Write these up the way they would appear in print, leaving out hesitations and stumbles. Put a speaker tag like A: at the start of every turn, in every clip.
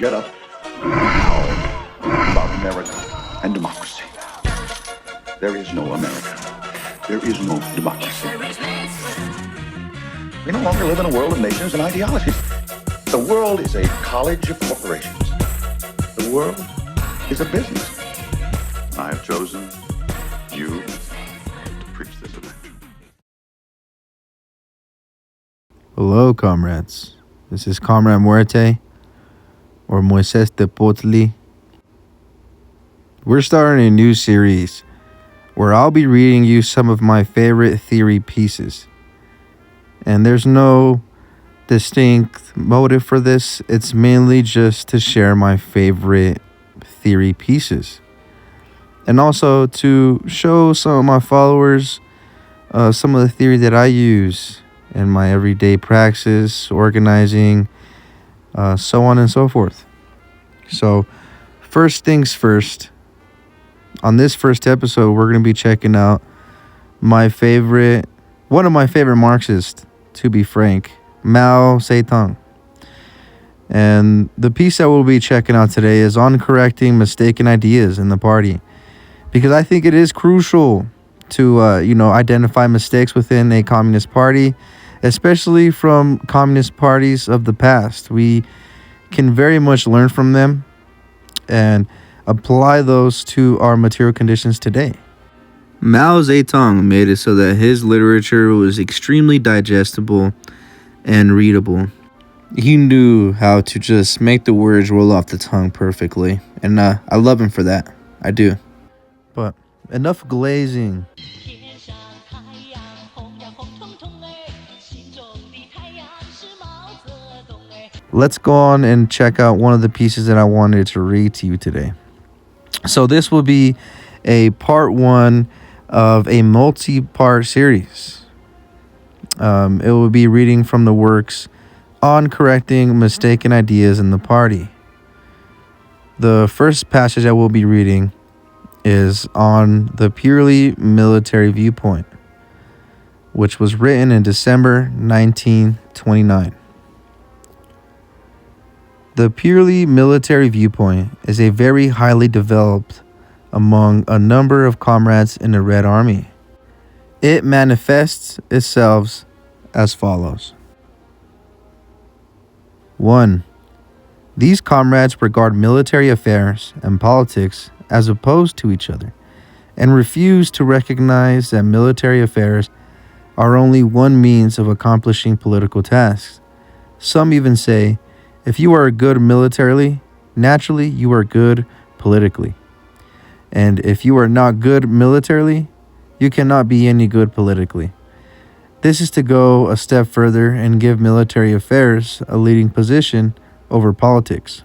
A: get up and howl about America and democracy. There is no America. There is no democracy. We no longer live in a world of nations and ideologies. The world is a college of corporations. The world is a business. I have chosen you to preach this event.
B: Hello, comrades. This is Comrade Muerte, or Moises Tepotli. We're starting a new series where I'll be reading you some of my favorite theory pieces. And there's no distinct motive for this. It's mainly just to share my favorite theory pieces. And also to show some of my followers some of the theory that I use in my everyday praxis, organizing, so on and so forth. So, first things first. On this first episode, we're going to be checking out one of my favorite Marxists, to be frank, Mao Selected. And the piece that we'll be checking out today is on correcting mistaken ideas in the party, because I think it is crucial to identify mistakes within a communist party, especially from communist parties of the past. We can very much learn from them and apply those to our material conditions today. Mao Zedong made it so that his literature was extremely digestible and readable. He knew how to just make the words roll off the tongue perfectly, and I love him for that. I do. But enough glazing. Let's go on and check out one of the pieces that I wanted to read to you today. So this will be a part one of a multi-part series. It will be reading from the works on correcting mistaken ideas in the party. The first passage I will be reading is on the purely military viewpoint, which was written in December 1929. The purely military viewpoint is a very highly developed among a number of comrades in the Red Army. It manifests itself as follows. 1. These comrades regard military affairs and politics as opposed to each other, and refuse to recognize that military affairs are only one means of accomplishing political tasks. Some even say, if you are good militarily, naturally you are good politically. And if you are not good militarily, you cannot be any good politically. This is to go a step further and give military affairs a leading position over politics.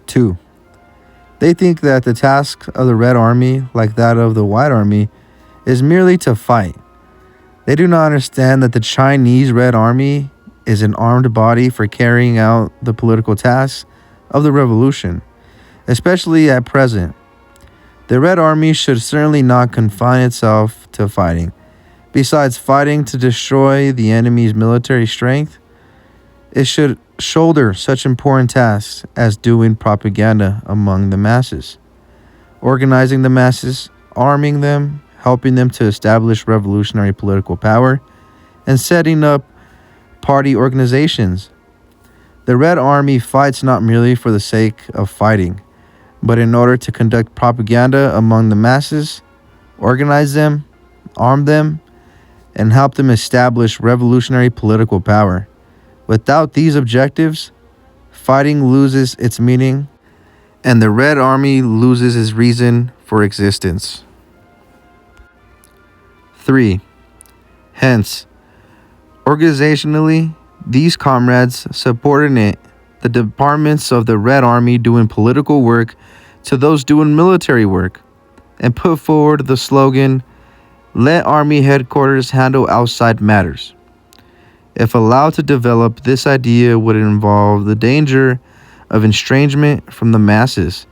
B: 2. They think that the task of the Red Army, like that of the White Army, is merely to fight. They do not understand that the Chinese Red Army is an armed body for carrying out the political tasks of the revolution, especially at present. The Red Army should certainly not confine itself to fighting. Besides fighting to destroy the enemy's military strength, it should shoulder such important tasks as doing propaganda among the masses, organizing the masses, arming them, helping them to establish revolutionary political power, and setting up party organizations. The Red Army fights not merely for the sake of fighting, but in order to conduct propaganda among the masses, organize them, arm them, and help them establish revolutionary political power. Without these objectives, fighting loses its meaning, and the Red Army loses its reason for existence. 3. Hence, organizationally, these comrades subordinate the departments of the Red Army doing political work to those doing military work, and put forward the slogan, "Let Army headquarters handle outside matters." If allowed to develop, this idea would involve the danger of estrangement from the masses,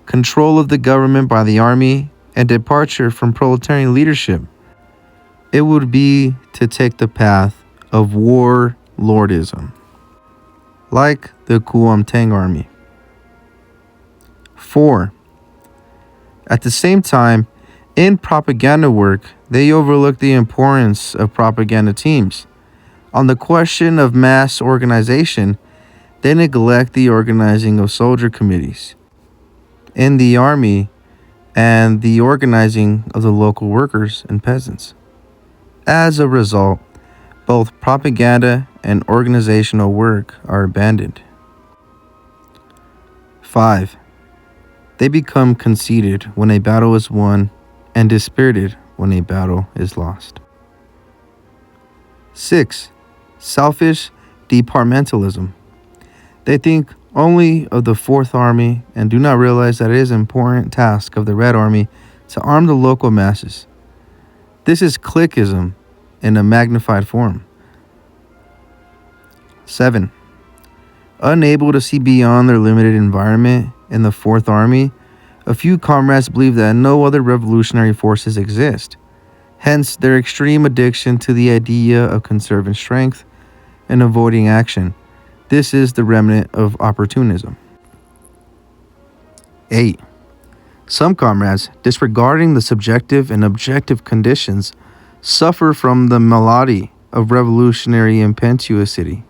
B: control of the government by the army, and departure from proletarian leadership. It would be to take the path of war lordism. like the Kuomintang army. 4. At the same time, in propaganda work, they overlook the importance of propaganda teams. On the question of mass organization, they neglect the organizing of soldier committees in the army and the organizing of the local workers and peasants. As a result, both propaganda and organizational work are abandoned. 5. They become conceited when a battle is won and dispirited when a battle is lost. 6. Selfish departmentalism. They think only of the Fourth Army and do not realize that it is an important task of the Red Army to arm the local masses. This is cliquism in a magnified form. 7. Unable to see beyond their limited environment in the Fourth Army, a few comrades believe that no other revolutionary forces exist. Hence, their extreme addiction to the idea of conserving strength and avoiding action. This is the remnant of opportunism. 8. Some comrades, disregarding the subjective and objective conditions, suffer from the malady of revolutionary impetuosity.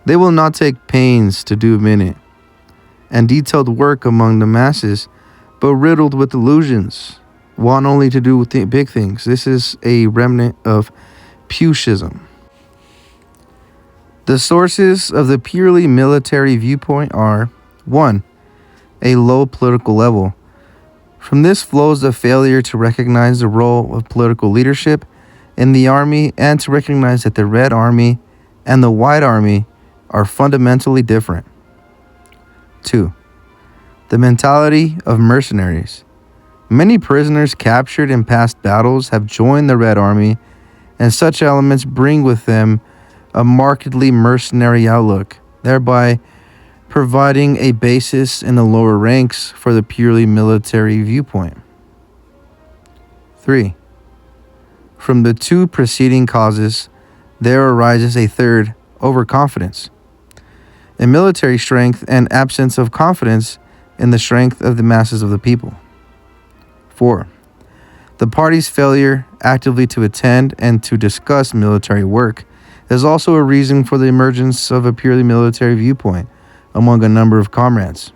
B: They will not take pains to do minute and detailed work among the masses, but riddled with illusions, want only to do big things. This is a remnant of Pushism. The sources of the purely military viewpoint are: 1. A low political level. From this flows the failure to recognize the role of political leadership in the army and to recognize that the Red Army and the White Army are fundamentally different. 2. The mentality of mercenaries. Many prisoners captured in past battles have joined the Red Army, and such elements bring with them a markedly mercenary outlook, thereby providing a basis in the lower ranks for the purely military viewpoint. 3. From the two preceding causes, there arises a third: overconfidence in military strength and absence of confidence in the strength of the masses of the people. 4. The party's failure actively to attend and to discuss military work is also a reason for the emergence of a purely military viewpoint among a number of comrades.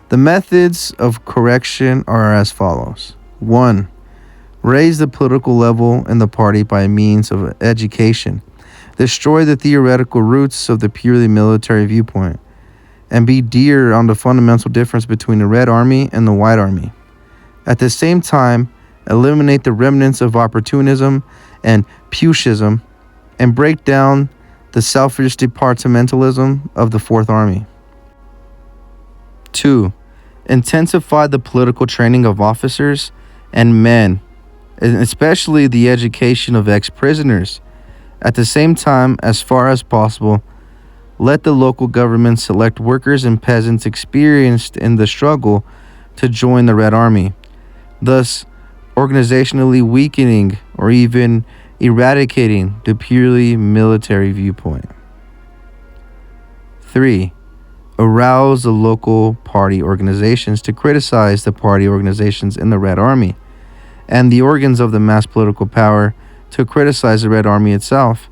B: The methods of correction are as follows. 1. Raise the political level in the party by means of education. Destroy the theoretical roots of the purely military viewpoint, and be dear on the fundamental difference between the Red Army and the White Army. At the same time, eliminate the remnants of opportunism and Pushism, and break down the selfish departmentalism of the Fourth Army. 2. Intensify the political training of officers and men, and especially the education of ex-prisoners. At the same time, as far as possible, let the local government select workers and peasants experienced in the struggle to join the Red Army, thus organizationally weakening or even eradicating the purely military viewpoint. 3. Arouse the local party organizations to criticize the party organizations in the Red Army, and the organs of the mass political power to criticize the Red Army itself,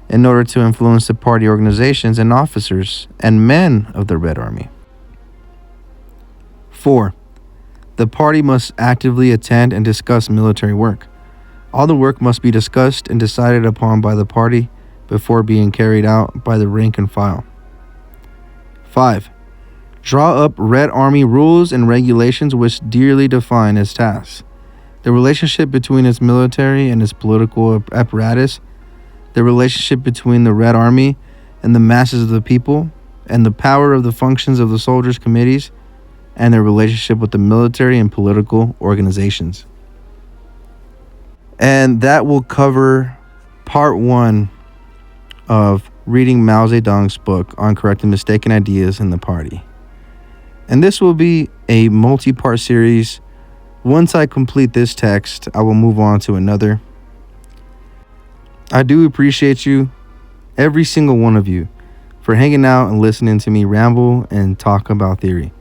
B: in order to influence the party organizations and officers and men of the Red Army. 4. The party must actively attend and discuss military work. All the work must be discussed and decided upon by the party before being carried out by the rank and file. 5. Draw up Red Army rules and regulations which dearly define its tasks, the relationship between its military and its political apparatus, the relationship between the Red Army and the masses of the people, and the power of the functions of the soldiers' committees, and their relationship with the military and political organizations. And that will cover part 1 of reading Mao Zedong's book on correcting mistaken ideas in the party. And this will be a multi-part series. Once I complete this text, I will move on to another. I do appreciate you, every single one of you, for hanging out and listening to me ramble and talk about theory.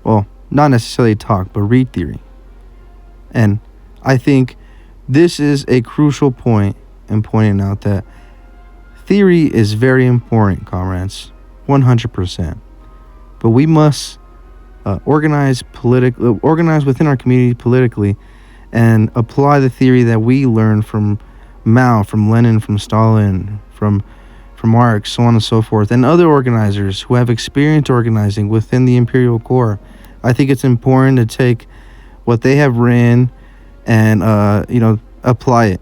B: Well, not necessarily talk, but read theory. And I think this is a crucial point in pointing out that theory is very important, comrades, 100%. But we must organize within our community politically and apply the theory that we learned from Mao, from Lenin, from Stalin, from Marx, so on and so forth, and other organizers who have experience organizing within the Imperial Core. I think it's important to take what they have written and apply it.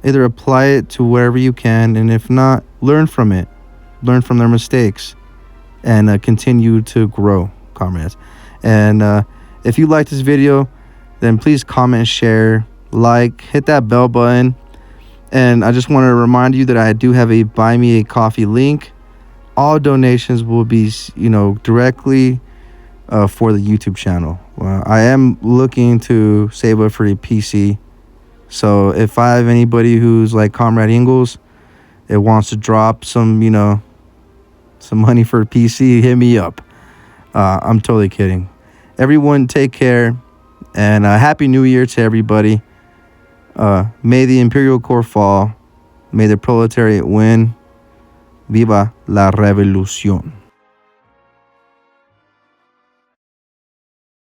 B: Either apply it to wherever you can, and if not, learn from it. Learn from their mistakes, and continue to grow, comrades. And if you like this video, then please comment, share, like, hit that bell button. And I just want to remind you that I do have a Buy Me a Coffee link. All donations will be, directly for the YouTube channel. I am looking to save up for a PC. So if I have anybody who's like Comrade Ingalls that wants to drop some money for a PC, hit me up. I'm totally kidding. Everyone take care, and Happy New Year to everybody. May the Imperial Core fall. May the proletariat win. Viva la revolución.